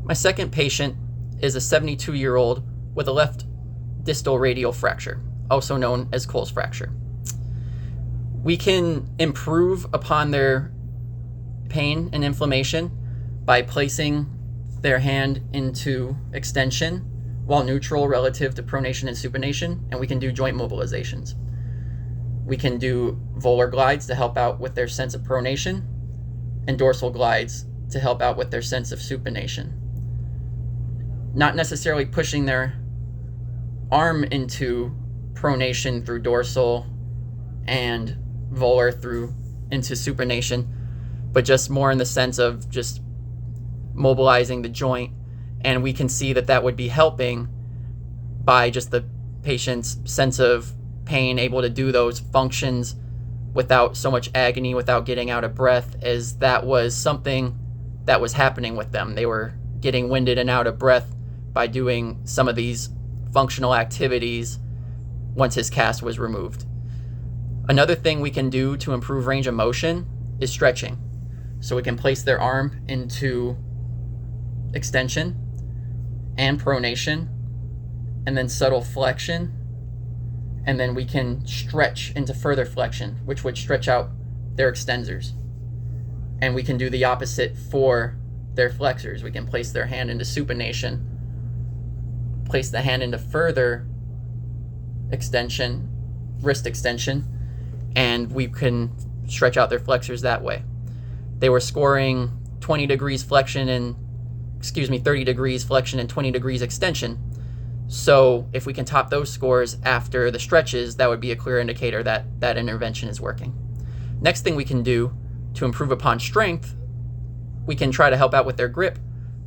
My second patient is a 72-year-old with a left distal radial fracture, also known as Colle's fracture. We can improve upon their pain and inflammation by placing their hand into extension while neutral relative to pronation and supination, and we can do joint mobilizations. We can do volar glides to help out with their sense of pronation and dorsal glides to help out with their sense of supination. Not necessarily pushing their arm into pronation through dorsal and volar through into supination, but just more in the sense of just mobilizing the joint. And we can see that that would be helping by just the patient's sense of pain, able to do those functions without so much agony, without getting out of breath, as that was something that was happening with them. They were getting winded and out of breath by doing some of these functional activities once his cast was removed. Another thing we can do to improve range of motion is stretching. So we can place their arm into extension and pronation, and then subtle flexion, and then we can stretch into further flexion, which would stretch out their extensors. And we can do the opposite for their flexors. We can place their hand into supination, place the hand into further extension, wrist extension, and we can stretch out their flexors that way. They were scoring 30 degrees flexion and 20 degrees extension. So if we can top those scores after the stretches, that would be a clear indicator that that intervention is working. Next thing we can do to improve upon strength, we can try to help out with their grip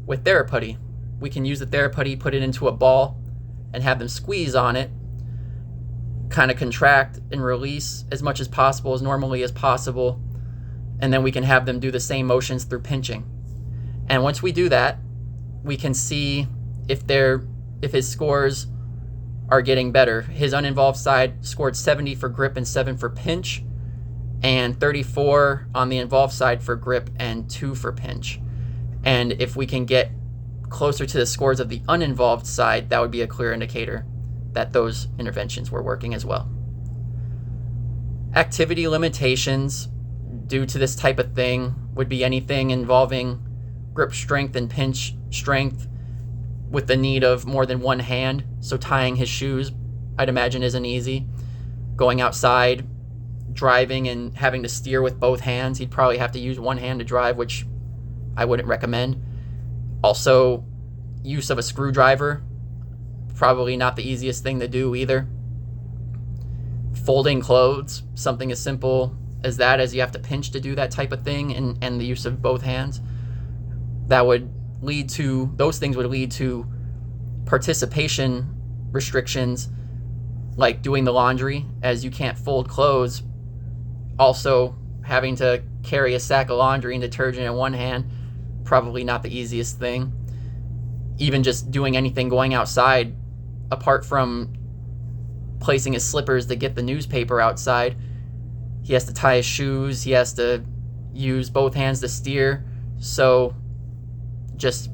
with Theraputty. We can use the Theraputty, put it into a ball, and have them squeeze on it, kind of contract and release as much as possible, as normally as possible, and then we can have them do the same motions through pinching. And once we do that, we can see if his scores are getting better. His uninvolved side scored 70 for grip and 7 for pinch, and 34 on the involved side for grip and 2 for pinch. And if we can get closer to the scores of the uninvolved side, that would be a clear indicator that those interventions were working as well. Activity limitations due to this type of thing would be anything involving grip strength and pinch strength with the need of more than one hand. So tying his shoes, I'd imagine, isn't easy. Going outside, driving and having to steer with both hands, he'd probably have to use one hand to drive, which I wouldn't recommend. Also, use of a screwdriver, probably not the easiest thing to do either. Folding clothes, something as simple as that, as you have to pinch to do that type of thing, and the use of both hands. Those things would lead to participation restrictions, like doing the laundry, as you can't fold clothes. Also, having to carry a sack of laundry and detergent in one hand, probably not the easiest thing. Even just doing anything going outside, apart from placing his slippers to get the newspaper outside, he has to tie his shoes, he has to use both hands to steer. So just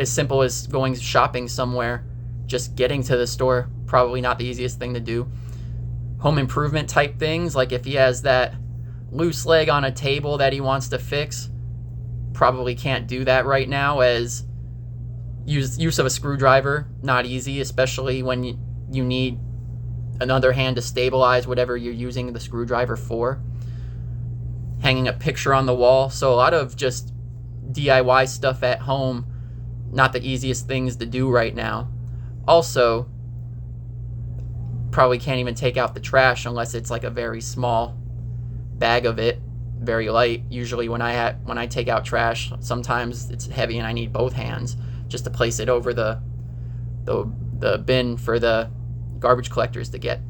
as simple as going shopping somewhere, just getting to the store, probably not the easiest thing to do. Home improvement type things, like if he has that loose leg on a table that he wants to fix, probably can't do that right now, as use of a screwdriver, not easy, especially when you need another hand to stabilize whatever you're using the screwdriver for. Hanging a picture on the wall, so a lot of just DIY stuff at home, not the easiest things to do right now. Also, probably can't even take out the trash unless it's like a very small bag of it, very light. Usually when I take out trash, sometimes it's heavy and I need both hands just to place it over the bin for the garbage collectors to get.